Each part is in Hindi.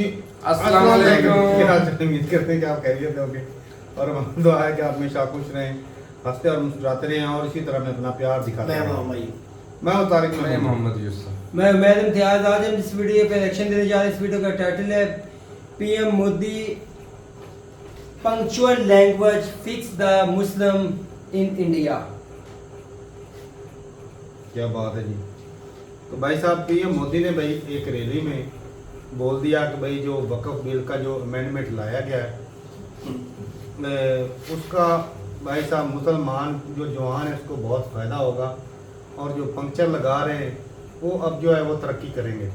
अस्सलाम वालेकुम। क्या उम्मीद करते हैं कि आप खैरियत होंगे और हम दुआ है कि आप हमेशा खुश रहें, हंसते और मुस्कुराते रहें और इसी तरह में अपना प्यार दिखाते रहें। मैं हूं तारिक मैं मोहम्मद यूसुफ। मैं इम्तियाज। आज हम इस वीडियो पे रिएक्शन देने जा रहे हैं। इस वीडियो का टाइटल है PM Modi punctual language fix the Muslim in India. क्या बात है जी। तो भाई साहब पीएम मोदी ने भाई एक रैली में बोल दिया कि भाई जो वक्फ बिल का जो अमेंडमेंट लाया गया है उसका भाई साहब मुसलमान जो जवान है उसको बहुत फ़ायदा होगा और जो पंक्चर लगा रहे हैं वो अब जो है वो तरक्की करेंगे।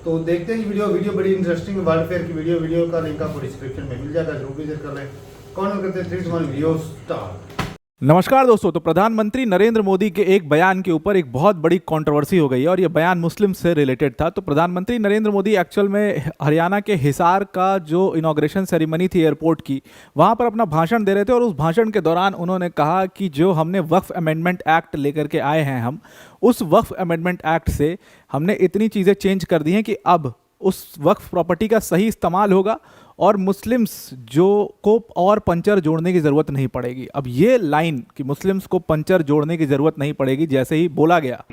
तो देखते हैं वीडियो बड़ी इंटरेस्टिंग वर्ल्ड फेयर की वीडियो का लिंक आपको डिस्क्रिप्शन में मिल जाएगा, जरूर विजिट कर लें। कौन करते हैं 3 2 1 वीडियो स्टार्ट। नमस्कार दोस्तों। तो प्रधानमंत्री नरेंद्र मोदी के एक बयान के ऊपर एक बहुत बड़ी कंट्रोवर्सी हो गई है और ये बयान मुस्लिम से रिलेटेड था। तो प्रधानमंत्री नरेंद्र मोदी एक्चुअल में हरियाणा के हिसार का जो इनॉग्रेशन सेरेमनी थी एयरपोर्ट की, वहाँ पर अपना भाषण दे रहे थे और उस भाषण के दौरान उन्होंने कहा कि जो हमने वक्फ अमेंडमेंट एक्ट लेकर के आए हैं, हम उस वक्फ अमेंडमेंट एक्ट से हमने इतनी चीज़ें चेंज कर दी हैं कि अब उस वक्फ प्रॉपर्टी का सही इस्तेमाल होगा और मुस्लिम्स जो को और पंचर जोड़ने की ज़रूरत नहीं पड़ेगी। अब ये लाइन कि मुस्लिम्स को पंचर जोड़ने की ज़रूरत नहीं पड़ेगी जैसे ही बोला गया,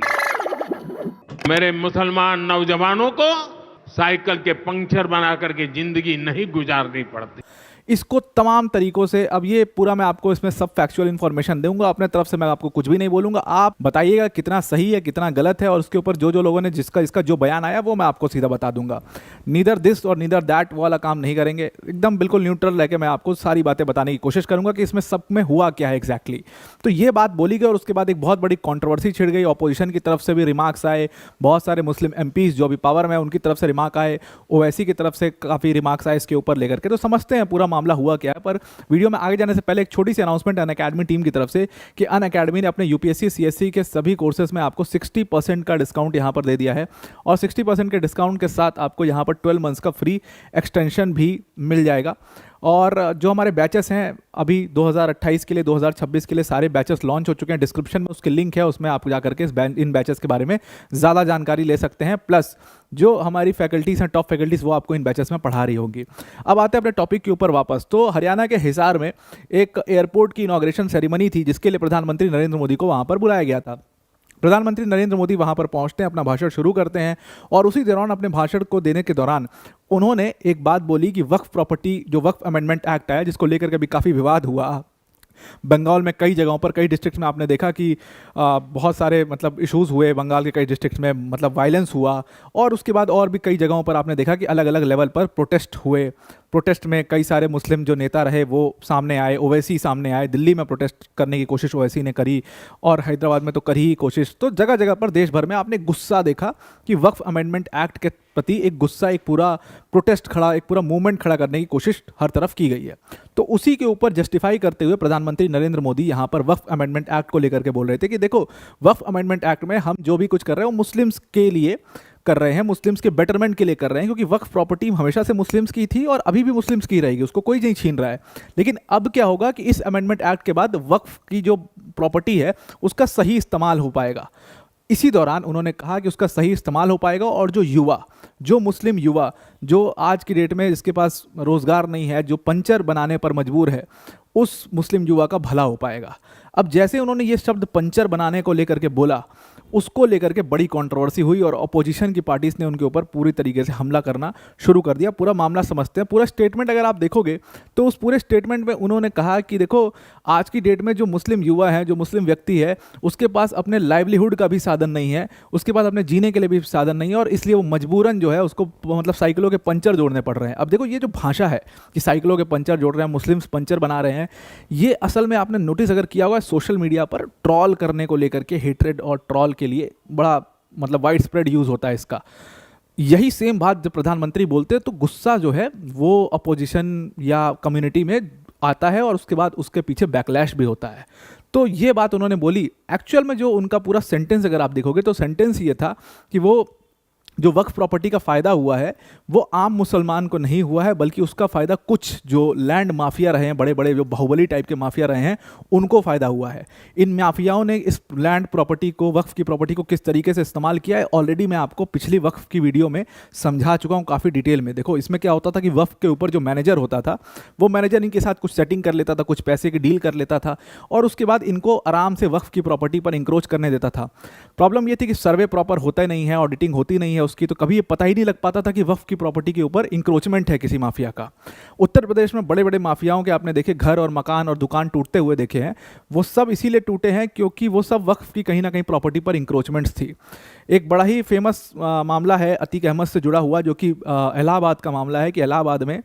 मेरे मुसलमान नौजवानों को साइकिल के पंक्चर बना करके जिंदगी नहीं गुजारनी पड़ती। इसको तमाम तरीकों से, अब ये पूरा मैं आपको इसमें सब फैक्चुअल इन्फॉर्मेशन दूंगा, अपने तरफ से मैं आपको कुछ भी नहीं बोलूंगा, आप बताइएगा कितना सही है कितना गलत है और उसके ऊपर जो लोगों ने इसका जो बयान आया वो मैं आपको सीधा बता दूंगा। नीदर दिस और नीदर दैट वाला काम नहीं करेंगे, एकदम बिल्कुल न्यूट्रल रह के मैं आपको सारी बातें बताने की कोशिश करूंगा कि इसमें सब में हुआ क्या है एग्जैक्टली। तो ये बात बोली गई और उसके बाद एक बहुत बड़ी कॉन्ट्रोवर्सी छिड़ गई। अपोजिशन की तरफ से भी रिमार्क्स आए, बहुत सारे मुस्लिम एमपीज जो अभी पावर में उनकी तरफ से रिमार्क आए, ओवैसी की तरफ से काफ़ी रिमार्क्स आए इसके ऊपर लेकर के। तो समझते हैं पूरा मामला हुआ क्या है। पर वीडियो में आगे जाने से पहले एक छोटी सी अनाउंसमेंट अनअकैडमी टीम की तरफ से कि अनअकैडमी ने अपने यूपीएससी सीएससी के सभी कोर्सेज में आपको 60% का डिस्काउंट यहां पर दे दिया है और 60% के डिस्काउंट के साथ आपको यहां पर 12 मंथ्स का फ्री एक्सटेंशन भी मिल जाएगा। और जो हमारे बैचेस हैं अभी 2028 के लिए 2026 के लिए सारे बैचेस लॉन्च हो चुके हैं। डिस्क्रिप्शन में उसके लिंक है, उसमें आप जा करके इन बैचेस के बारे में ज़्यादा जानकारी ले सकते हैं। प्लस जो हमारी फैकल्टीज़ हैं, टॉप फैकल्टीज़, वो आपको इन बैचेस में पढ़ा रही होंगी। अब आते हैं अपने टॉपिक के ऊपर वापस। तो हरियाणा के हिसार में एक एयरपोर्ट की इनॉग्रेशन सेरेमनी थी जिसके लिए प्रधानमंत्री नरेंद्र मोदी को वहाँ पर बुलाया गया था। प्रधानमंत्री नरेंद्र मोदी वहां पर पहुंचते हैं, अपना भाषण शुरू करते हैं और उसी दौरान अपने भाषण को देने के दौरान उन्होंने एक बात बोली कि वक्फ प्रॉपर्टी जो वक्फ अमेंडमेंट एक्ट आया जिसको लेकर के भी काफ़ी विवाद हुआ। बंगाल में कई जगहों पर, कई डिस्ट्रिक्ट में आपने देखा कि बहुत सारे मतलब इश्यूज़ हुए। बंगाल के कई डिस्ट्रिक्ट में मतलब वायलेंस हुआ और उसके बाद और भी कई जगहों पर आपने देखा कि अलग अलग लेवल पर प्रोटेस्ट हुए। प्रोटेस्ट में कई सारे मुस्लिम जो नेता रहे वो सामने आए, ओवैसी सामने आए। दिल्ली में प्रोटेस्ट करने की कोशिश ओवैसी ने करी और हैदराबाद में तो करी ही कोशिश। तो जगह जगह पर देश भर में आपने गुस्सा देखा कि वक्फ अमेंडमेंट एक्ट के प्रति एक गुस्सा, एक पूरा प्रोटेस्ट खड़ा, एक पूरा मूवमेंट खड़ा करने की कोशिश हर तरफ की गई है। तो उसी के ऊपर जस्टिफाई करते हुए प्रधानमंत्री नरेंद्र मोदी यहाँ पर वक्फ अमेंडमेंट एक्ट को लेकर के बोल रहे थे कि देखो, वक्फ अमेंडमेंट एक्ट में हम जो भी कुछ कर रहे हैं वो मुस्लिम्स के लिए कर रहे हैं, मुस्लिम्स के बेटरमेंट के लिए कर रहे हैं, क्योंकि वक्फ प्रॉपर्टी हमेशा से मुस्लिम्स की थी और अभी भी मुस्लिम्स की रहेगी, उसको कोई नहीं छीन रहा है। लेकिन अब क्या होगा कि इस अमेंडमेंट एक्ट के बाद वक्फ की जो प्रॉपर्टी है उसका सही इस्तेमाल हो पाएगा। इसी दौरान उन्होंने कहा कि उसका सही इस्तेमाल हो पाएगा और जो युवा, जो मुस्लिम युवा जो आज की डेट में जिसके पास रोज़गार नहीं है, जो पंचर बनाने पर मजबूर है, उस मुस्लिम युवा का भला हो पाएगा। अब जैसे उन्होंने ये शब्द पंचर बनाने को लेकर के बोला, उसको लेकर के बड़ी कंट्रोवर्सी हुई और अपोजिशन की पार्टीज ने उनके ऊपर पूरी तरीके से हमला करना शुरू कर दिया। पूरा मामला समझते हैं। पूरा स्टेटमेंट अगर आप देखोगे तो उस पूरे स्टेटमेंट में उन्होंने कहा कि देखो, आज की डेट में जो मुस्लिम युवा है, जो मुस्लिम व्यक्ति है, उसके पास अपने लाइवलीहुड का भी साधन नहीं है, उसके पास अपने जीने के लिए भी साधन नहीं है और इसलिए वो मजबूरन जो है उसको मतलब साइकिलों के पंचर जोड़ने पड़ रहे हैं। अब देखो, ये जो भाषा है कि साइकिलों के पंचर जोड़ रहे हैं, मुस्लिम्स पंचर बना रहे हैं, ये असल में आपने नोटिस अगर किया होगा सोशल मीडिया पर ट्रॉल करने को लेकर के, हेट्रेड और ट्रॉल के लिए बड़ा मतलब वाइड स्प्रेड यूज़ होता है इसका। यही सेम बात जब प्रधानमंत्री बोलते हैं तो गुस्सा जो है वो अपोजिशन या कम्युनिटी में आता है और उसके बाद उसके पीछे बैकलैश भी होता है। तो ये बात उन्होंने बोली। एक्चुअल में जो उनका पूरा सेंटेंस अगर आप देखोगे तो सेंटेंस ये था कि वो जो वक्फ प्रॉपर्टी का फ़ायदा हुआ है वो आम मुसलमान को नहीं हुआ है, बल्कि उसका फ़ायदा कुछ जो लैंड माफिया रहे हैं, बड़े बड़े जो बाहुबली टाइप के माफिया रहे हैं, उनको फ़ायदा हुआ है। इन माफियाओं ने इस लैंड प्रॉपर्टी को, वक्फ की प्रॉपर्टी को किस तरीके से इस्तेमाल किया है ऑलरेडी मैं आपको पिछली वक्फ की वीडियो में समझा चुका हूँ काफ़ी डिटेल में। देखो इसमें क्या होता था कि वक्फ के ऊपर जो मैनेजर होता था वो मैनेजर इनके साथ कुछ सेटिंग कर लेता था, कुछ पैसे की डील कर लेता था और उसके बाद इनको आराम से वक्फ की प्रॉपर्टी पर इंक्रोच करने देता था। प्रॉब्लम ये थी कि सर्वे प्रॉपर होता ही नहीं है, ऑडिटिंग होती नहीं है उसकी, तो कभी ये पता ही नहीं लग पाता था कि वक्फ की प्रॉपर्टी के ऊपर इंक्रोचमेंट है किसी माफिया का। उत्तर प्रदेश में बड़े बड़े माफियाओं के आपने देखे घर और मकान और दुकान टूटते हुए देखे हैं, वो सब इसीलिए टूटे हैं क्योंकि वो सब वक्फ की कहीं ना कहीं प्रॉपर्टी पर इंक्रोचमेंट्स थी। एक बड़ा ही फेमस मामला है अतीक अहमद से जुड़ा हुआ, जो कि इलाहाबाद का मामला है कि इलाहाबाद में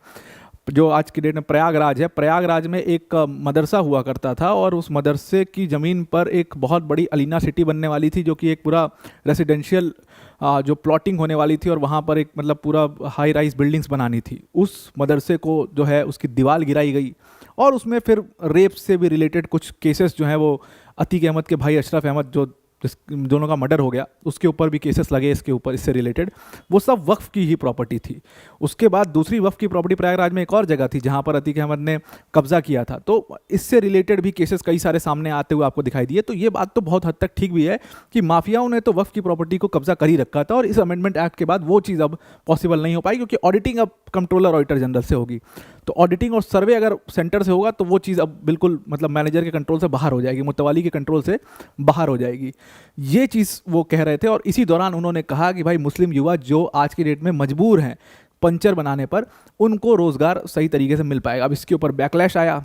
जो आज की डेट में प्रयागराज है, प्रयागराज में एक मदरसा हुआ करता था और उस मदरसे की ज़मीन पर एक बहुत बड़ी अलीना सिटी बनने वाली थी, जो कि एक पूरा रेसिडेंशियल जो प्लॉटिंग होने वाली थी और वहाँ पर एक मतलब पूरा हाई राइज बिल्डिंग्स बनानी थी। उस मदरसे को जो है उसकी दीवार गिराई गई और उसमें फिर रेप से भी रिलेटेड कुछ केसेस जो हैं वो अतीक अहमद के भाई अशरफ अहमद जो दोनों का मर्डर हो गया उसके ऊपर भी केसेस लगे इसके ऊपर, इससे रिलेटेड। वो सब वक्फ की ही प्रॉपर्टी थी। उसके बाद दूसरी वक्फ की प्रॉपर्टी प्रयागराज में एक और जगह थी जहां पर अतीक अहमद ने कब्जा किया था, तो इससे रिलेटेड भी केसेस कई सारे सामने आते हुए आपको दिखाई दिए। तो ये बात तो बहुत हद तक ठीक भी है कि माफियाओं ने तो वक्फ की प्रॉपर्टी को कब्जा कर ही रखा था और इस अमेंडमेंट एक्ट के बाद वो चीज़ अब पॉसिबल नहीं हो पाई क्योंकि ऑडिटिंग अब कंट्रोलर ऑडिटर जनरल से होगी। तो ऑडिटिंग और सर्वे अगर सेंटर से होगा तो वो चीज़ अब बिल्कुल मतलब मैनेजर के कंट्रोल से बाहर हो जाएगी, मुतवाली के कंट्रोल से बाहर हो जाएगी। ये चीज़ वो कह रहे थे और इसी दौरान उन्होंने कहा कि भाई मुस्लिम युवा जो आज की डेट में मजबूर हैं पंचर बनाने पर, उनको रोज़गार सही तरीके से मिल पाएगा। अब इसके ऊपर बैकलैश आया,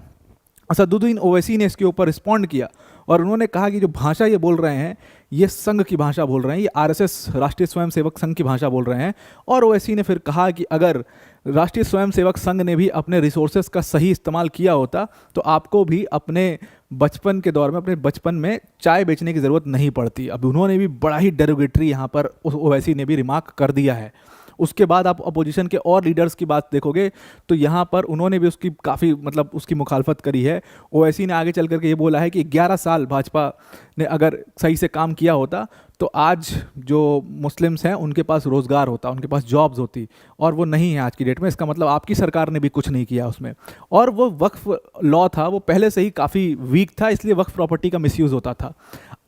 असदुद्दीन ओवैसी ने इसके ऊपर रिस्पॉन्ड किया और उन्होंने कहा कि जो भाषा ये बोल रहे हैं ये संघ की भाषा बोल रहे हैं, ये आरएसएस राष्ट्रीय स्वयंसेवक संघ की भाषा बोल रहे हैं। और ओवैसी ने फिर कहा कि अगर राष्ट्रीय स्वयंसेवक संघ ने भी अपने रिसोर्सेज का सही इस्तेमाल किया होता तो आपको भी अपने बचपन के दौर में, अपने बचपन में चाय बेचने की ज़रूरत नहीं पड़ती। अब उन्होंने भी बड़ा ही डेरोगेटरी यहाँ पर ओवैसी ने भी रिमार्क कर दिया है। उसके बाद आप अपोजिशन के और लीडर्स की बात देखोगे तो यहाँ पर उन्होंने भी उसकी काफ़ी मतलब उसकी मुखालफत करी है। ओवैसी ने आगे चल करके ये बोला है कि 11 साल भाजपा ने अगर सही से काम किया होता तो आज जो मुस्लिम्स हैं उनके पास रोज़गार होता, उनके पास जॉब्स होती, और वो नहीं है आज की डेट में। इसका मतलब आपकी सरकार ने भी कुछ नहीं किया उसमें। और वो वक्फ लॉ था वो पहले से ही काफ़ी वीक था, इसलिए वक्फ प्रॉपर्टी का मिसयूज़ होता था।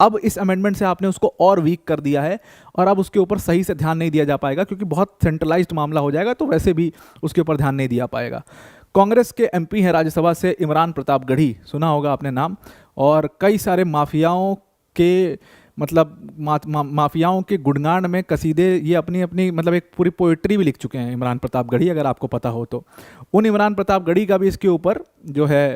अब इस अमेंडमेंट से आपने उसको और वीक कर दिया है और अब उसके ऊपर सही से ध्यान नहीं दिया जा पाएगा क्योंकि बहुत सेंट्रलाइज्ड मामला हो जाएगा, तो वैसे भी उसके ऊपर ध्यान नहीं दिया पाएगा। कांग्रेस के एमपी हैं राज्यसभा से इमरान प्रताप गढ़ी, सुना होगा आपने नाम, और कई सारे माफियाओं के मतलब माफियाओं के गुणगान में कसीदे ये अपनी अपनी मतलब एक पूरी पोइट्री भी लिख चुके हैं इमरान प्रताप गढ़ी, अगर आपको पता हो तो। उन इमरान प्रताप गढ़ी का भी इसके ऊपर जो है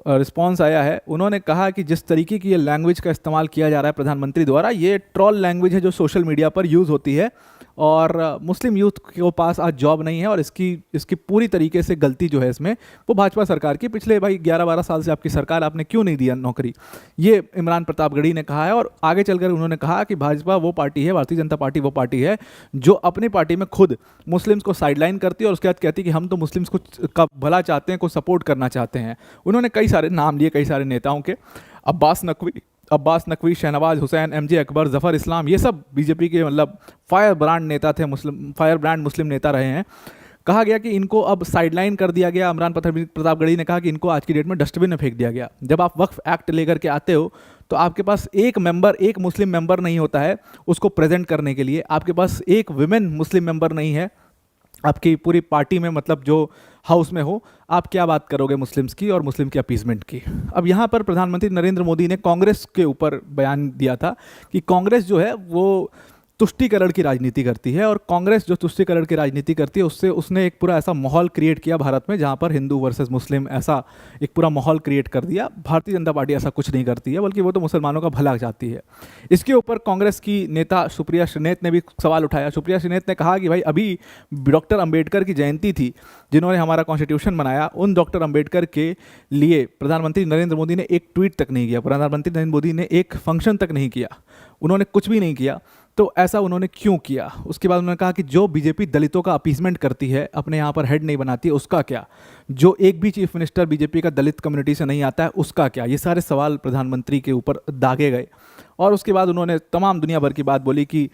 रिस्पांस आया है। उन्होंने कहा कि जिस तरीके की ये लैंग्वेज का इस्तेमाल किया जा रहा है प्रधानमंत्री द्वारा, ये ट्रॉल लैंग्वेज है जो सोशल मीडिया पर यूज़ होती है और मुस्लिम यूथ के पास आज जॉब नहीं है और इसकी पूरी तरीके से गलती जो है इसमें वो भाजपा सरकार की। पिछले भाई 11-12 साल से आपकी सरकार, आपने क्यों नहीं दिया नौकरी, ये इमरान प्रताप गढ़ी ने कहा है। और आगे चलकर उन्होंने कहा कि भाजपा वो पार्टी है, भारतीय जनता पार्टी वो पार्टी है जो अपनी पार्टी में खुद मुस्लिम्स को साइडलाइन करती है और उसके बाद कहती है कि हम तो मुस्लिम्स को का भला चाहते हैं, को सपोर्ट करना चाहते हैं। उन्होंने कई सारे नाम लिए कई सारे नेताओं के, अब्बास नकवी, शहनवाज हुसैन, एमजे अकबर, जफ़र इस्लाम, ये सब बीजेपी के मतलब फायर ब्रांड नेता थे, फायर ब्रांड मुस्लिम नेता रहे हैं। कहा गया कि इनको अब साइडलाइन कर दिया गया। इमरान प्रताप गढ़ी ने कहा कि इनको आज की डेट में डस्टबिन में फेंक दिया गया। जब आप वक्फ एक्ट लेकर के आते हो तो आपके पास एक मुस्लिम मेंबर नहीं होता है उसको प्रेजेंट करने के लिए, आपके पास एक विमेन मुस्लिम मेंबर नहीं है आपकी पूरी पार्टी में, मतलब जो हाउस में हो, आप क्या बात करोगे मुस्लिम्स की और मुस्लिम की अपीसमेंट की। अब यहाँ पर प्रधानमंत्री नरेंद्र मोदी ने कांग्रेस के ऊपर बयान दिया था कि कांग्रेस जो है वो तुष्टीकरण की राजनीति करती है और कांग्रेस जो तुष्टीकरण की राजनीति करती है उससे उसने एक पूरा ऐसा माहौल क्रिएट किया भारत में जहाँ पर हिंदू वर्सेस मुस्लिम ऐसा एक पूरा माहौल क्रिएट कर दिया। भारतीय जनता पार्टी ऐसा कुछ नहीं करती है, बल्कि वो तो मुसलमानों का भला चाहती है। इसके ऊपर कांग्रेस की नेता सुप्रिया श्रीनेत ने भी सवाल उठाया। सुप्रिया श्रीनेत ने कहा कि भाई अभी डॉक्टर अम्बेडकर की जयंती थी, जिन्होंने हमारा कॉन्स्टिट्यूशन बनाया, उन डॉक्टर अम्बेडकर के लिए प्रधानमंत्री नरेंद्र मोदी ने एक ट्वीट तक नहीं किया, प्रधानमंत्री नरेंद्र मोदी ने एक फंक्शन तक नहीं किया, उन्होंने कुछ भी नहीं किया। तो ऐसा उन्होंने क्यों किया? उसके बाद उन्होंने कहा कि जो बीजेपी दलितों का अपीसमेंट करती है, अपने यहाँ पर हेड नहीं बनाती है, उसका क्या? जो एक भी चीफ मिनिस्टर बीजेपी का दलित कम्युनिटी से नहीं आता है, उसका क्या? ये सारे सवाल प्रधानमंत्री के ऊपर दागे गए और उसके बाद उन्होंने तमाम दुनिया भर की बात बोली कि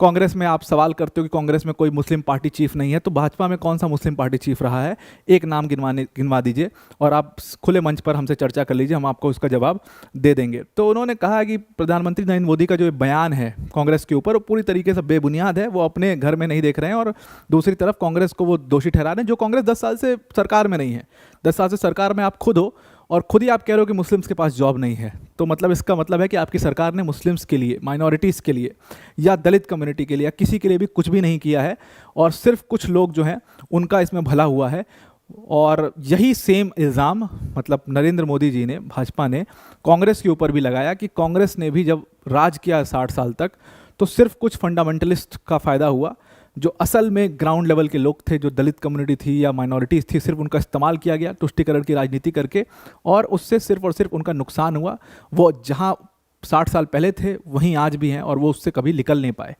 कांग्रेस में आप सवाल करते हो कि कांग्रेस में कोई मुस्लिम पार्टी चीफ नहीं है, तो भाजपा में कौन सा मुस्लिम पार्टी चीफ रहा है, एक नाम गिनवा दीजिए और आप खुले मंच पर हमसे चर्चा कर लीजिए, हम आपको उसका जवाब दे देंगे। तो उन्होंने कहा कि प्रधानमंत्री नरेंद्र मोदी का जो बयान है कांग्रेस के ऊपर वो पूरी तरीके से बेबुनियाद है, वो अपने घर में नहीं देख रहे हैं और दूसरी तरफ कांग्रेस को वो दोषी ठहरा रहे हैं, जो कांग्रेस 10 साल से सरकार में नहीं है। 10 साल से सरकार में आप खुद हो और खुद ही आप कह रहे हो कि मुस्लिम्स के पास जॉब नहीं है, तो मतलब इसका मतलब है कि आपकी सरकार ने मुस्लिम्स के लिए, माइनॉरिटीज़ के लिए या दलित कम्युनिटी के लिए या किसी के लिए भी कुछ भी नहीं किया है और सिर्फ कुछ लोग जो हैं उनका इसमें भला हुआ है। और यही सेम इल्ज़ाम मतलब नरेंद्र मोदी जी ने, भाजपा ने कांग्रेस के ऊपर भी लगाया कि कांग्रेस ने भी जब राज किया 60 साल तक तो सिर्फ कुछ फंडामेंटलिस्ट का फ़ायदा हुआ, जो असल में ग्राउंड लेवल के लोग थे, जो दलित कम्युनिटी थी या माइनॉरिटीज़ थी, सिर्फ उनका इस्तेमाल किया गया तुष्टीकरण की राजनीति करके और उससे सिर्फ और सिर्फ उनका नुकसान हुआ। वो जहां 60 साल पहले थे वहीं आज भी हैं और वो उससे कभी निकल नहीं पाए।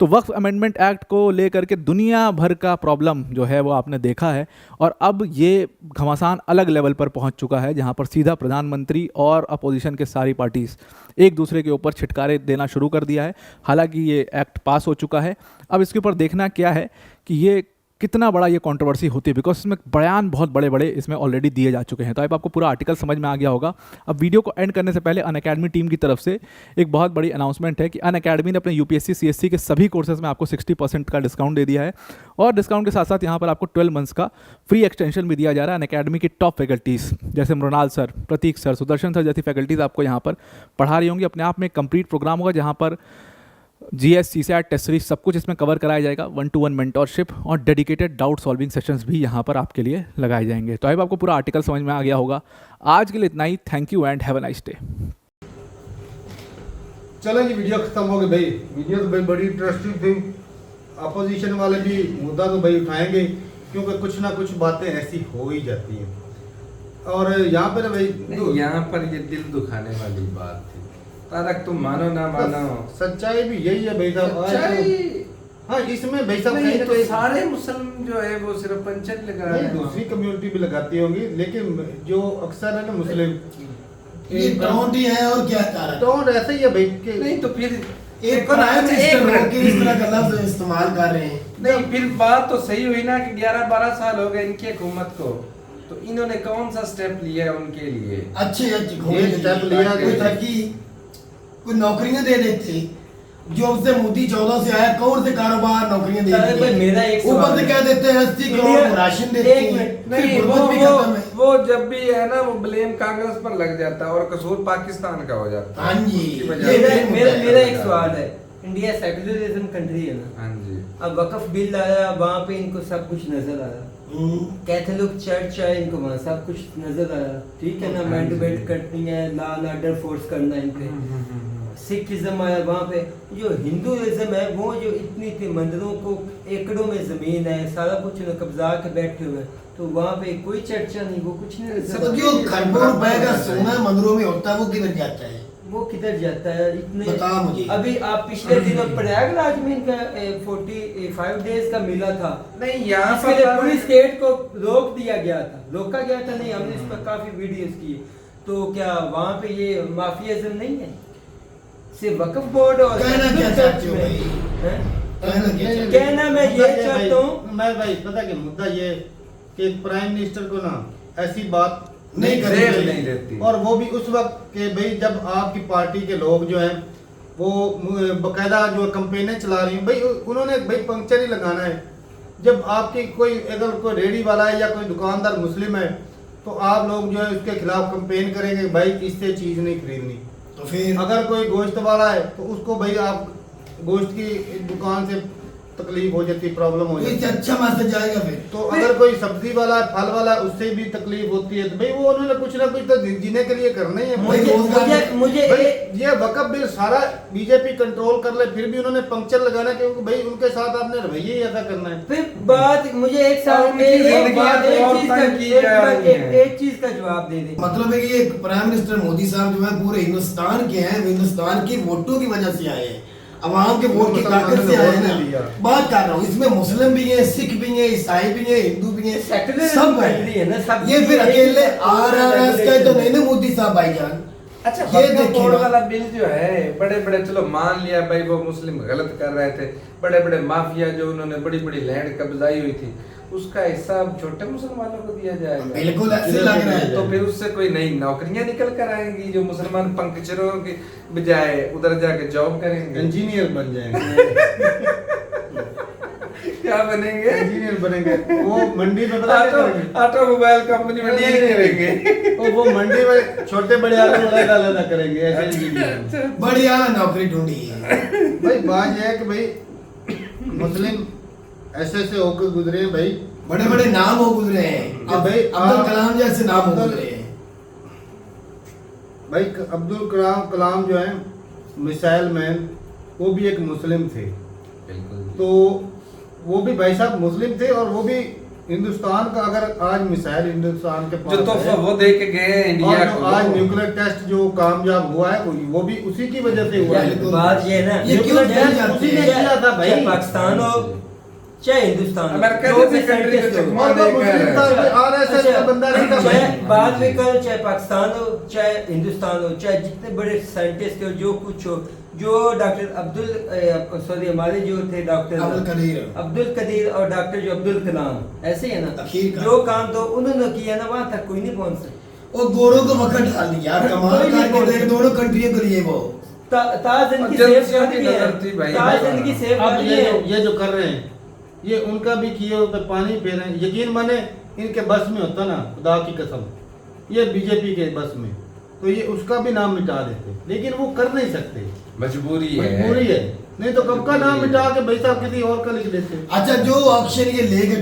तो वक्फ अमेंडमेंट एक्ट को लेकर के दुनिया भर का प्रॉब्लम जो है वो आपने देखा है और अब ये घमासान अलग लेवल पर पहुंच चुका है, जहां पर सीधा प्रधानमंत्री और अपोजिशन के सारी पार्टीज़ एक दूसरे के ऊपर छिटकारे देना शुरू कर दिया है। हालांकि ये एक्ट पास हो चुका है, अब इसके ऊपर देखना क्या है कि ये कितना बड़ा ये कंट्रोवर्सी होती है, बिकॉज इसमें बयान बहुत बड़े बड़े इसमें ऑलरेडी दिए जा चुके हैं। तो अब आपको पूरा आर्टिकल समझ में आ गया होगा। अब वीडियो को एंड करने से पहले अनअकैडमी टीम की तरफ से एक बहुत बड़ी अनाउंसमेंट है कि अनअकैडमी ने अपने यूपीएससी सीएससी के सभी कोर्सेज में आपको 60% का डिस्काउंट दे दिया है और डिस्काउंट के साथ साथ यहाँ पर आपको 12 मंथ्स का फ्री एक्सटेंशन भी दिया जा रहा है। अनअकैडमी की टॉप फैकल्टीज़ जैसे मृणाल सर, प्रतीक सर, सुदर्शन सर जैसी फैकल्टीज़ आपको यहाँ पर पढ़ा रही होंगी। अपने आप में एक कंप्लीट प्रोग्राम होगा जहाँ पर जीएस, सीसैट, टेस्ट सीरीज सब कुछ इसमें कवर कराया जाएगा। 1-to-1 मेंटोरशिप और डेडिकेटेड डाउट सॉल्विंग सेशंस भी यहाँ पर आपके लिए लगाए जाएंगे। तो आई आपको पूरा आर्टिकल समझ में आ गया होगा। आज के लिए इतना ही। Thank you and have a nice day. चलो जी, वीडियो खत्म हो गई भाई। वीडियो तो भाई बड़ी इंटरेस्टिंग थी। अपोजिशन वाले भी मुद्दा तो भाई उठाएंगे क्योंकि कुछ ना कुछ बातें ऐसी हो ही जाती हैं और यहाँ पर भाई यहाँ पर ये दिल दुखाने वाली बात थी। तारक तुम मानो ना मानो, सच्चाई भी यही है भाई साहब। सच्चाई हाँ, इसमें भाई साहब नहीं कहीं ना तो कहीं सारे मुस्लिम जो है वो सिर्फ पंचायत लगा रहे हैं। दूसरी कम्युनिटी भी लगाती होंगी, लेकिन जो अक्सर है ना मुस्लिम ये टोंट ही है और क्या कारण? टोंट ऐसा ही है भाई कि नहीं तो फिर एक प्राइम मिनिस्टर होकर इस तरह का लफ्ज इस्तेमाल कर रहे हैं। नहीं, फिर बात तो सही हुई ना कि 11-12 साल हो गए इनकी हुकूमत को, तो इन्होंने कौन सा स्टेप लिया है उनके लिए? अच्छे ये स्टेप लिया कोई तरक्की, कोई नौकरियां दे देते। जब से मोदी 14 से आया कौन से कारोबार नौकरियां दे अरे भाई, मेरा एक ऊपर सवाल से है। क्या देते हैं 80 करोड़ राशन देते एक हैं। मिनट, फिर नहीं, गुर्बत भी खत्म है। वो जब भी है ना वो ब्लेम कांग्रेस पर लग जाता है और कसूर पाकिस्तान का हो जाता है। हाँ जी, उसकी वजह ये से- मेरा एक सवाल है। इंडिया सेकुलरिज्म कंट्री है ना, हाँ जी, अब वक्फ बिल आया, वहाँ पे इनको सब कुछ नजर आया। कैथोलिक चर्च है, इनको वहाँ सब कुछ नजर आया, ठीक है ना। हाँ अमेंडमेंट जी। करनी है, लॉ एंड ऑर्डर फोर्स करना है इन पे। सिखिज्म आया, वहाँ पे जो हिंदुइज्म है वो जो इतनी मंदिरों को एकड़ों में जमीन है, सारा कुछ कब्जा के बैठे हुए हैं, तो वहाँ पे कोई चर्चा नहीं, वो कुछ नहीं नजर सब जो खरबों रुपए का सोना मंदिरों में होता है वो किधर जाता है? वो किधर जाता है इतने? बताओ मुझे। अभी आप पिछले दिनों प्रयागराज में इनका 45 डेज का मिला था। नहीं यहाँ इसके लिए पर पूरी स्टेट को रोक दिया गया था, रोका गया था नहीं, हमने इस पर काफी वीडियोस किए। तो क्या वहाँ पे ये माफियाइज्म नहीं है? सिर्फ वक्फ बोर्ड और कहना क्या चाहते हो भाई? हैं? कहना क्या चाहते हो? कहना मैं ये चाहता हूँ, मैं भाई पता कि मुद्दा ये कि प्राइम मिनिस्टर को ना ऐसी बात नहीं करनी जेल चाहिए। नहीं रहती। और वो भी उस वक्त के भाई जब आपकी पार्टी के लोग जो हैं वो बकायदा जो कंपेनें चला रही हैं भाई, उन्होंने भाई पंक्चर ही लगाना है। जब आपकी कोई अगर कोई रेडी वाला है या कोई दुकानदार मुस्लिम है तो आप लोग जो है उसके खिलाफ कंपेन करेंगे भाई इससे चीज़ नहीं खरीदनी। तो फिर अगर कोई गोश्त वाला है तो उसको भाई आप गोश्त की दुकान से तकलीफ हो जाती, प्रॉब्लम हो जाती इससे है। अच्छा मैसेज जाएगा फिर। तो अगर कोई सब्जी वाला है, फल वाला है, उससे भी तकलीफ होती है तो भाई वो उन्होंने कुछ ना कुछ तो जीने के लिए करना ही है। वही मुझे भाई एक- ये वक्फ बिल सारा बीजेपी कंट्रोल कर ले फिर भी उन्होंने पंक्चर लगाना क्योंकि भाई उनके साथ आपने रवैया ही ऐसा करना है। फिर बात मुझे एक और साल उनकी जिंदगियां तो और तंग की जा रही हैं। एक चीज का जवाब दे दे। मतलब है कि ये प्राइम मिनिस्टर मोदी साहब जो है पूरे हिंदुस्तान के हैं, हिंदुस्तान की वोटों की वजह से आए हैं, अवाम के वोट की ताकत से आए हैं ना। बात कर रहा हूँ, इसमें मुस्लिम भी हैं, सिख भी हैं, ईसाई भी हैं, हिंदू भी हैं, Secularism सब country है ना, हैं। सब ये फिर एक ही अकेले है, आरआरएस का तो नहीं ना मोदी साहब भाईजान, अच्छा ये वक्फ देखिए बोर्ड ना। वाला बिल जो है, बड़े बड़े, चलो मान लिया भाई वो मुस्लिम गलत कर रहे थे, बड़े बड़े माफिया जो उन्होंने बड़ी बड़ी लैंड कब्जाई हुई थी, उसका हिसाब छोटे मुसलमानों को दिया जाएगा। बिल्कुल ऐसे लग रहा है। तो फिर उससे कोई नई नौकरियां निकल कर आएंगी, जो मुसलमान पंक्चरों के बजाय उधर जाके जॉब करेंगे, इंजीनियर बन जाएंगे। क्या बनेंगे? इंजीनियर बनेंगे। वो मंडी में पता क्या करेंगे? ऑटोमोबाइल कंपनी में डील करेंगे। वो मंडी में छोटे बड़े आदमी अलग करेंगे ऐसे इंजीनियर। बढ़िया नौकरी ढूंढी है। भाई बात ये है कि भाई मुस्लिम ऐसे ऐसे होकर गुजरे हैं भाई, बड़े बड़े नाम हो गुजरे हैं। अब भाई अब्दुल कलाम जैसे नाम हो अब्दुल- गुजरे हैं। भाई अब्दुल कलाम जो है मिसाइल मैन, वो भी एक मुस्लिम थे। तो वो भी भाई साहब मुस्लिम थे, और वो भी हिंदुस्तान का, अगर आज मिसाइल हिंदुस्तान के पास जो तोहफा है, वो दे के गए हैं और इंडिया जो को, आज न्यूक्लियर टेस्ट जो कामयाब हुआ है वो भी उसी की वजह से हुआ है। बिल्कुल। बात ये है ना, ये क्यों न्यूक्लियर दिया टेस्ट जाता उसी है? ने किया था भाई, चाहे पाकिस्तान हो चाहे हिंदुस्तान हो, अमेरिका जो जैसे भी कंट्री scientist को हो। चकमा और वो देकर मुस्लिम था, आरएसएस का बंदा नहीं था चाहे भाई। बाद में करो, चाहे पाकिस्तान हो चाहे हिंदुस्तान हो, चाहे जितने बड़े साइंटिस्ट हो, जो कुछ हो, जो डॉक्टर सॉरी हमारे जो थे डॉक्टर अब्दुल कदीर और डॉक्टर जो अब्दुल कलाम, ऐसे ही है ना, अखीर का। जो काम तो उन्होंने किया ना, वहां तक कोई नहीं पहुंच सकता। और गोरों को वक्त डाल दिया, कमाल कोई नहीं करके देख दोनों कंट्रियों को लिए वो। ताज इनकी और सेफ जनता कर की दी है, नजर थी भाई। ताज इनकी सेफ अब कर दी है। ये जो कर रहे हैं, ये उनका भी किए हुए पे पानी फेर रहे हैं। यकीन माने इनके बस में होता ना, खुदा की कसम, ये बीजेपी के बस में, तो ये उसका भी नाम मिटा देते, लेकिन वो कर नहीं सकते, मजबूरी मजबूरी है। नहीं तो कब का नाम मिटा के भाई साहब किसी और का लिख देते। अच्छा, जो ऑप्शन ये लेके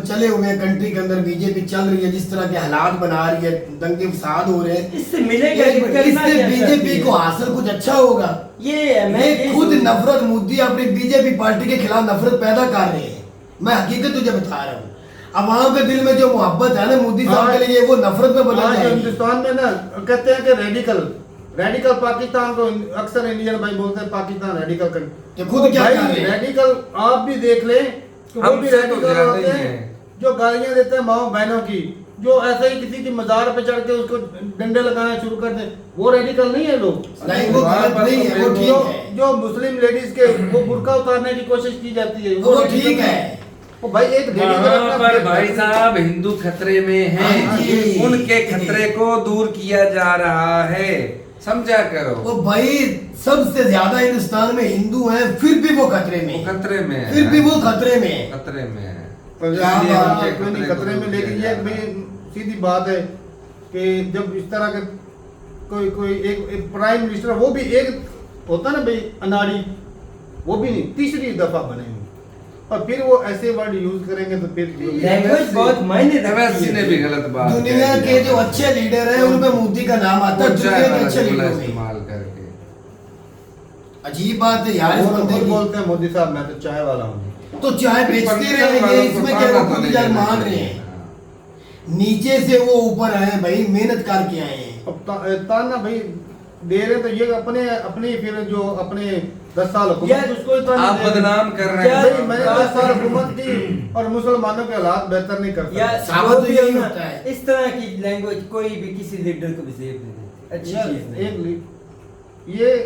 चले हुए हैं कंट्री के अंदर, बीजेपी चल रही है, जिस तरह के हालात बना रही है, दंगे फसाद हो रहे हैं, इससे मिलेगा ये- करना इससे क्या बीजेपी चाहती को है? हासिल कुछ अच्छा होगा। ये मैं ये खुद नफरत, मोदी अपनी बीजेपी पार्टी के खिलाफ नफरत पैदा कर रहे हैं। मैं हकीकत तुझे बता रहा हूँ, अवाम के दिल में जो मोहब्बत है ना मोदी साहब के लिए, वो नफरत में बदल आज जाएगी। हिंदुस्तान में ना कहते हैं कि रेडिकल पाकिस्तान को अक्सर इंडियन भाई बोलते हैं पाकिस्तान रेडिकल तो खुद क्या भाई कर रहे हैं? रेडिकल आप भी देख लें कि वो भी हमसे तो रेडिकल ज्यादा होते ही हैं हैं। जो गालियां देते हैं माओ बहनों की, जो ऐसे ही किसी की मजार पे चढ़ के उसको डंडे लगाना शुरू कर दे, वो रेडिकल नहीं है लोग। नहीं, वो गलत नहीं है, वो ठीक जो है, जो मुस्लिम लेडीज के वो बुर्का उतारने की कोशिश की जाती है, वो रेडिकल ठीक नहीं है। वो भाई एक वहाँ पर भाई साहब हिंदू खतरे में हाँ जी। हैं, उनके खतरे को दूर किया जा रहा है, समझा करो। वो भाई सबसे ज्यादा हिंदुस्तान में हिंदू हैं, फिर भी वो खतरे में वो हैं। खतरे में है, फिर भी वो खतरे में हैं। खतरे में है। क्या इसलिए बात उनके कोई नहीं खतरे में, लेकिन ये भाई सीधी बात है कि जब इस तरह के कोई कोई एक प्राइम मिनिस्टर, वो भी एक होता ना भाई अनाड़ी, वो भी नहीं, तीसरी दफा बने हैं, और फिर वो ऐसे वर्ड यूज करेंगे तो फिर लैंग्वेज बहुत मायने रखती अवैसी है। ने भी गलत बात दुनिया कह के दिया। जो अच्छे लीडर हैं उनमें मोदी का नाम आता है, वो दुनिया चाय के वाला अच्छे जुमला लीडरों में। इस्तेमाल करके। अजीब बात है यार, इस वो तो बंदे खुद की। बोलते हैं मोदी साहब मैं तो चाय वाला हूँ। तो चाय बेचते पंक्चर रहेंगे, वालों को इसमें खाना क्या वो तो खुद नहीं जल देना मान रहे चाहिए। हैं। नीचे से वो ऊपर आए हैं भाई, मेहनत करके आए हैं। अब ताना भाई दे रहे तो ये अपने फिर जो अपने 10 साल हुकूमत यार, थी, उसको ही ताना आप दे रहे हैं। बदनाम कर रहे यार, हैं। भाई मैंने 10 साल हुकूमत की और मुसलमानों के हालात बेहतर नहीं कर या सकते। साबित जो तो भी यही हो ना, होता है। इस तरह की लैंग्वेज कोई भी किसी लीडर को भी सेफ नहीं देती, अच्छी यार, चीज नहीं। ये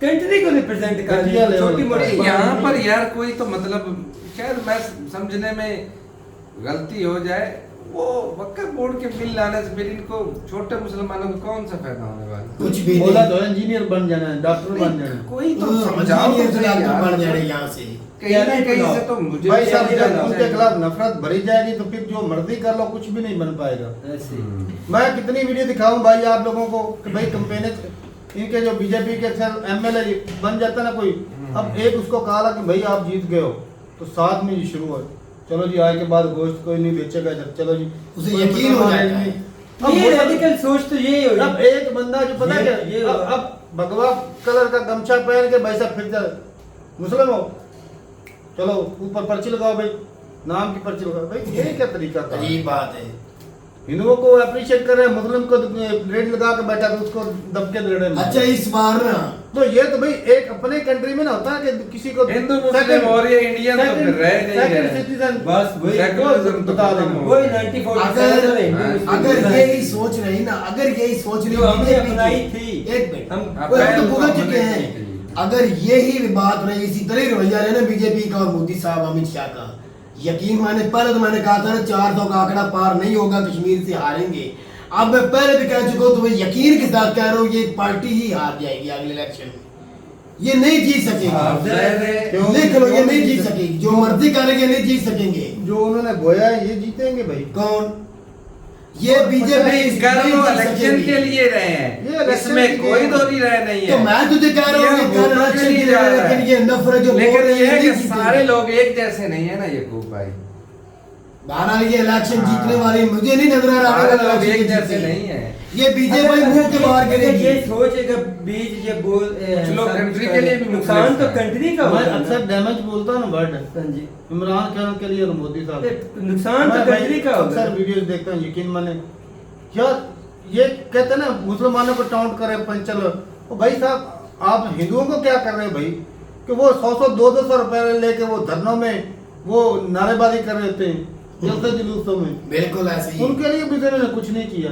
कंट्री को रिप्रेजेंट कर रही घटिया है, level छोटी का मोटी है। बात यहाँ नहीं पर है। यार कोई तो मतलब खैर मैं समझने में गलती हो जाए, वो वक्फ बोर्ड के बिल लाने से फिर इनको छोटे मुसलमानों को कौन सा फायदा होने वाला है? कुछ भी बोला नहीं। तो इंजीनियर बन जाना है, डॉक्टर बन जाना है। कोई तो तो समझाओ तो इंजीनियर से सही डॉक्टर यार। बन जाए यहाँ से। कहीं ना कहीं से तो मुझे भाई भी साहब समझ जब आना उनके चाहिए। खिलाफ नफरत भरी जाएगी तो फिर जो मर्जी कर लो कुछ भी नहीं बन पाएगा। ऐसे मैं कितनी वीडियो दिखाऊं भाई आप लोगों को कि भाई कंपेन इनके जो बीजेपी के अक्सर एमएलए बन जाता ना कोई, अब एक उसको कहा कि भाई आप जीत गए हो, तो साथ में ये शुरू हो, चलो जी आज के बाद गोश्त कोई नहीं बेचेगा इधर, चलो जी उसे कोई यकीन हो मुसलमान जाता नहीं। है। अब ये वो- रेडिकल सोच तो यही हो अब एक बंदा जो पता है ये क्या, अब भगवा कलर का गमछा पहन के भाई साहब फिर जा मुस्लिम हो, चलो ऊपर पर्ची लगाओ भाई, नाम की पर्ची लगाओ भाई, ये क्या तरीका था? अजीब बात है। हिंदुओं को अप्रिशिएट कर रहे हैं, मुस्लिम को रेट लगा के बैठा तो उसको दबके दे रहे हैं। अच्छा इस बार ना तो ये तो भाई एक अपने कंट्री में ना होता है कि किसी को हिंदू मुस्लिम और ये इंडियन तो फिर रह नहीं गए। सिटीजन बस वही सेकुलरिज्म तो बता खत्म देंगे। हो वही गया। 1947 अगर यही सोच रही ना, अगर यही सोच रही जो हमने बीजेपी अपनाई की- थी। एक मिनट हम- वो हम तो पहल भुगत तो चुके हमने हैं। की थी। अगर यही बात रही, इसी तरह रवैया रहे ना बीजेपी का और मोदी साहब अमित शाह का, यकीन मैंने पहले तो मैंने कहा था ना 400 का आंकड़ा पार नहीं होगा, कश्मीर से हारेंगे। अब मैं पहले भी कह चुका हूँ, तो मैं यकीन के साथ कह रहा हूँ ये पार्टी ही हार जाएगी अगले इलेक्शन में। ये नहीं जीत अब सकेगी, जाहिर है, क्यों? लिख लो ये नहीं जीत सकेगी, जो मर्जी करेंगे नहीं जीत सकेंगे। जो उन्होंने बोया है ये जीतेंगे भाई। कौन? ये और बीजेपी कर नहीं लो जीत इलेक्शन सकेगी। के लिए रहे ये हैं, इलेक्शन इसमें के कोई लिए दो राय नहीं तो है। मैं तुझे कह रहा हूँ ये कि कर वोटों के इलेक्शन लिए के जा लिए, रहा है। लेकिन ये नफरत जो बोल लेकिन रहे ये हैं है नहीं कि जीतेंगे। सारे लोग एक जैसे नहीं है ना यकूब भाई। बहरहाल ये इलेक्शन हाँ। जीतने वाली मुझे नहीं नजर आ रहा सारे है लोग इलेक्शन एक जैसे जीतेंगे। नहीं है। ये बीजेपी मुंह के बाहर करेगी। ये सोचेगा बीज ये बोल कुछ लोग सब कंट्री कुछ के लिए भी नुकसान मुखलिस तो हैं। कंट्री का मैं होगा ना। अक्सर डैमेज बोलता हूँ ना वर्ड हाँ जी, इमरान खान के लिए और मोदी साहब। नुकसान तो मैं भाई कंट्री का होगा। अक्सर वीडियोस देखता हूँ, यकीन माने यार ये कहते हैं ना मुसलमानों को टाउंट करे पंचल। तो भाई साहब आप हिंदुओं को क्या कर रहे हो भाई कि वो 100 200 रुपए लेके वो धरनों में वो नारेबाजी कर रहे होते हैं जलसे जुलूसों में। बिल्कुल ऐसे ही। उनके लिए भी ने कुछ नहीं किया।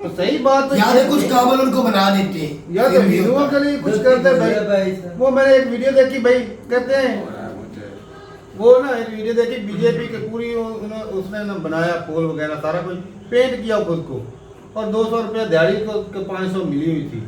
तो सही बात याद है कुछ काबल उनको बना देते या तो हिंदुओं के लिए कुछ करते हैं भाई भाई। साहब। वो मैंने एक वीडियो देखी भाई, कहते हैं वो ना एक वीडियो देखी बीजेपी के पूरी उसने ना बनाया पोल वगैरह सारा कुछ पेंट किया खुद को और 200 रुपया दिहाड़ी को 500 मिली हुई थी।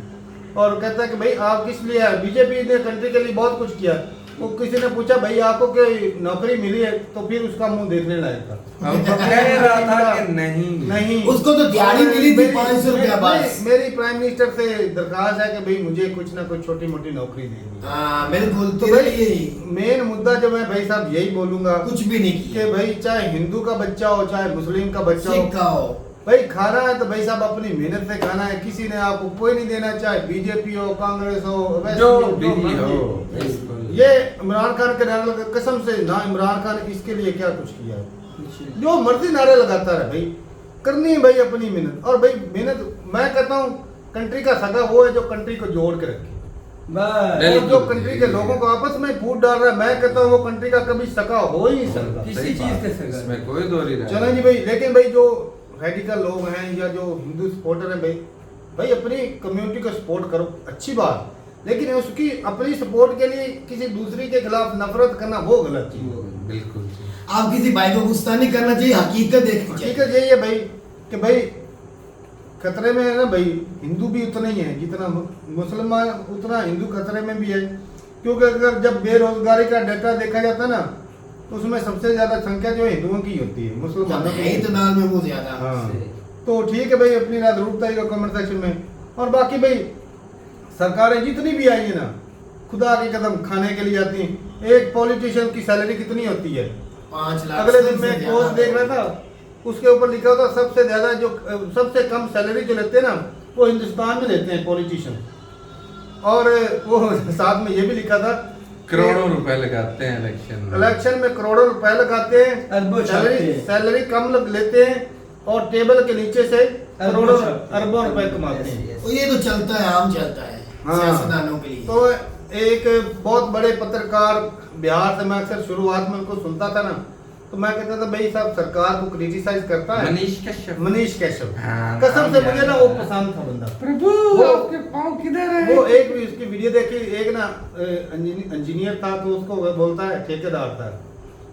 और कहता है कि भाई आप किस लिए आए, बीजेपी ने कंट्री के लिए बहुत कुछ किया। वो किसी ने पूछा भाई आपको कोई नौकरी मिली है, तो फिर उसका मुंह देखने लायक था। हम तो कह रहा था कि नहीं उसको तो दिहाड़ी मिली थी 500 रुपया बस। मेरी प्राइम मिनिस्टर से दरखास्त है कि भाई मुझे कुछ ना कुछ छोटी मोटी नौकरी देनी। हाँ बिल्कुल। तो तेरे भाई लिए मेन मुद्दा जो मैं भाई साहब यही बोलूंगा कुछ भी नहीं कि किया। भाई चाहे हिंदू का बच्चा हो चाहे मुस्लिम का बच्चा हो, सिख का हो, भाई खाना है तो भाई साहब अपनी मेहनत से खाना है। किसी ने आपको कोई नहीं देना, चाहे बीजेपी हो कांग्रेस हो वैसे जो हो, भी मर्जी हो। ये इमरान खान के नारे लगा कसम से ना, इमरान खान इसके लिए क्या कुछ किया है। जो मर्जी नारे लगाता है भाई, करनी है भाई अपनी मेहनत। और भाई मेहनत मैं कहता हूँ कंट्री का सगा वो है जो कंट्री को जोड़ के रखे। बस और जो कंट्री के लोगों को आपस में फूट डाल रहा है, मैं कहता हूँ वो कंट्री का कभी सका हो ही नहीं सकता। किसी सही चीज बात के है, सगा। इसमें कोई दो राय चलो नहीं। जी भाई, लेकिन भाई जो रेडिकल लोग हैं या जो हिंदू सपोर्टर हैं भाई अपनी कम्युनिटी को सपोर्ट करो, अच्छी बात। लेकिन उसकी अपनी सपोर्ट के लिए किसी दूसरी के खिलाफ नफरत करना वो गलत चीज है। बिल्कुल आप किसी भाई को गुस्सा नहीं करना चाहिए, हकीकत देखनी चाहिए। हकीकत यही है भाई कि भाई खतरे में है ना भाई, हिंदू भी उतना ही है जितना मुसलमान, उतना हिंदू खतरे में भी है। क्योंकि अगर जब बेरोजगारी का डाटा देखा जाता है ना, तो उसमें सबसे ज्यादा संख्या जो है हिंदुओं की होती है, मुसलमानों की है ही तो दाल में वो ज्यादा। हाँ। तो ठीक है भाई, अपनी रात रूपता ही कमेंट सेक्शन में। और बाकी भाई सरकारें जितनी भी आई है ना, खुदा के कदम खाने के लिए आती हैं। एक पॉलिटिशियन की सैलरी कितनी होती है? 5 लाख। अगले दिन सबसे मैं ज्यादा पोस्ट देख रहा था, उसके ऊपर लिखा होता सबसे ज्यादा जो सबसे कम सैलरी जो लेते हैं ना, वो हिंदुस्तान में लेते हैं पॉलिटिशियन। और वो साथ में ये भी लिखा था करोड़ों रुपए लगाते हैं इलेक्शन में करोड़ों रुपए लगाते हैं, अरबों छापते हैं। सैलरी कम लेते हैं और टेबल के नीचे से करोड़ों छापते हैं। अरबों रुपए कमाते हैं। Yes, yes. और ये तो चलता है, आम चलता है हाँ। सियासतदानों के लिए। तो एक बहुत बड़े पत्रकार बिहार से मैं अक्सर शुरुआत में उनको सुनता था ना, तो मैं कहता था भाई साहब सरकार को क्रिटिसाइज करता है मनीष कश्यप। हाँ, कसम से नाम मुझे ना याद वो है। पसंद था बंदा। प्रभु वो- आपके पाँव किधर है? वो एक भी उसकी वीडियो देखी, एक ना इंजीनियर था तो उसको वो बोलता है, ठेकेदार था,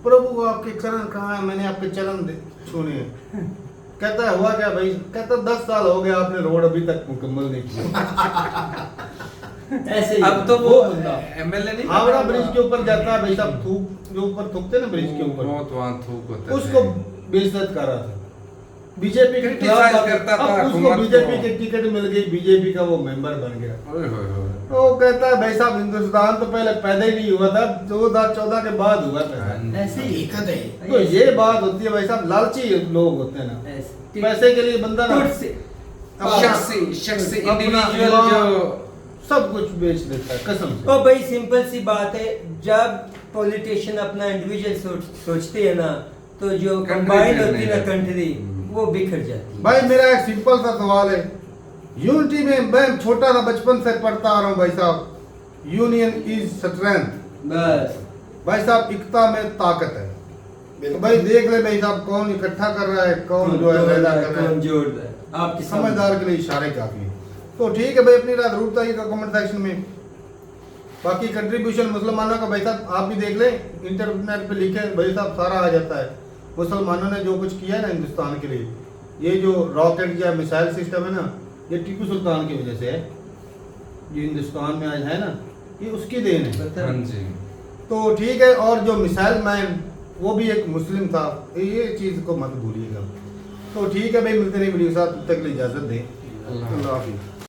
प्रभु आपके चरण कहाँ है, मैंने आपके चरण छूने हैं। कहता है हुआ क्या भाई? कहता 10 साल हो गया आपने रोड अभी तक मुकम्मल नहीं किया। ऐसे ही अब तो वो वो बंदा। एमएलए नहीं हावड़ा बना ब्रिज हुआ। के ऊपर जाता है भाई साहब, थूक जो ऊपर थूकते ना ब्रिज के ऊपर, बहुत वहाँ थूक होता उसको बेइज्जत कर रहा था। बीजेपी के खिलाफ Criticize बात- करता था अब उसको हुकूमत बीजेपी को। की टिकट मिल गई, बीजेपी का वो मेंबर बन गया। वो कहता है भाई साहब हिंदुस्तान तो पहले पैदा ही नहीं हुआ था, 2014 के बाद हुआ पैदा। ऐसे ही हकीकत है। तो ये बात होती है भाई साहब, लालची लोग होते हैं ना, ऐसे। पैसे के लिए बंदा ना टुट से- शख्सी अपना इंडिविजुअल ईमान, जो सब कुछ बेच देता है कसम से। तो भाई सिंपल सी बात है, जब पॉलिटिशियन अपना इंडिविजुअल सोचते हैं ना, तो जो Country कंबाइन फिर होती है नहीं ना रहती। कंट्री, वो बिखर जाती है। भाई मेरा एक सिंपल सा सवाल है, यूनिटी में मैं छोटा था बचपन से पढ़ता आ रहा हूँ भाई साहब, यूनियन इज स्ट्रेंथ। बस भाई साहब एकता में ताकत है। तो भाई देख ले भाई साहब कौन इकट्ठा कर रहा है, कौन जो है अलग कर रहा है, कौन जोड़ रहा है, आपकी समझदार के लिए इशारे काफी है। तो ठीक है भाई, अपनी रात जरूर आइएगा कमेंट सेक्शन में। बाकी कंट्रीब्यूशन मुसलमानों का भाई साहब आप भी देख लें, इंटरनेट पे लिखे भाई साहब सारा आ जाता है। मुसलमानों ने जो कुछ किया है ना हिंदुस्तान के लिए, ये जो रॉकेट या मिसाइल सिस्टम है ना, ये टीपू सुल्तान की वजह से है। जो हिंदुस्तान में आज है ना, ये उसकी देन है। हाँ जी। तो ठीक है, और जो मिसाइल मैन वो भी एक मुस्लिम था, ये चीज़ को मत भूलिएगा। तो ठीक है भाई, मिलते नहीं वीडियो के साथ, तब तक के लिए इजाज़त दें। अल्लाह हाफिज़।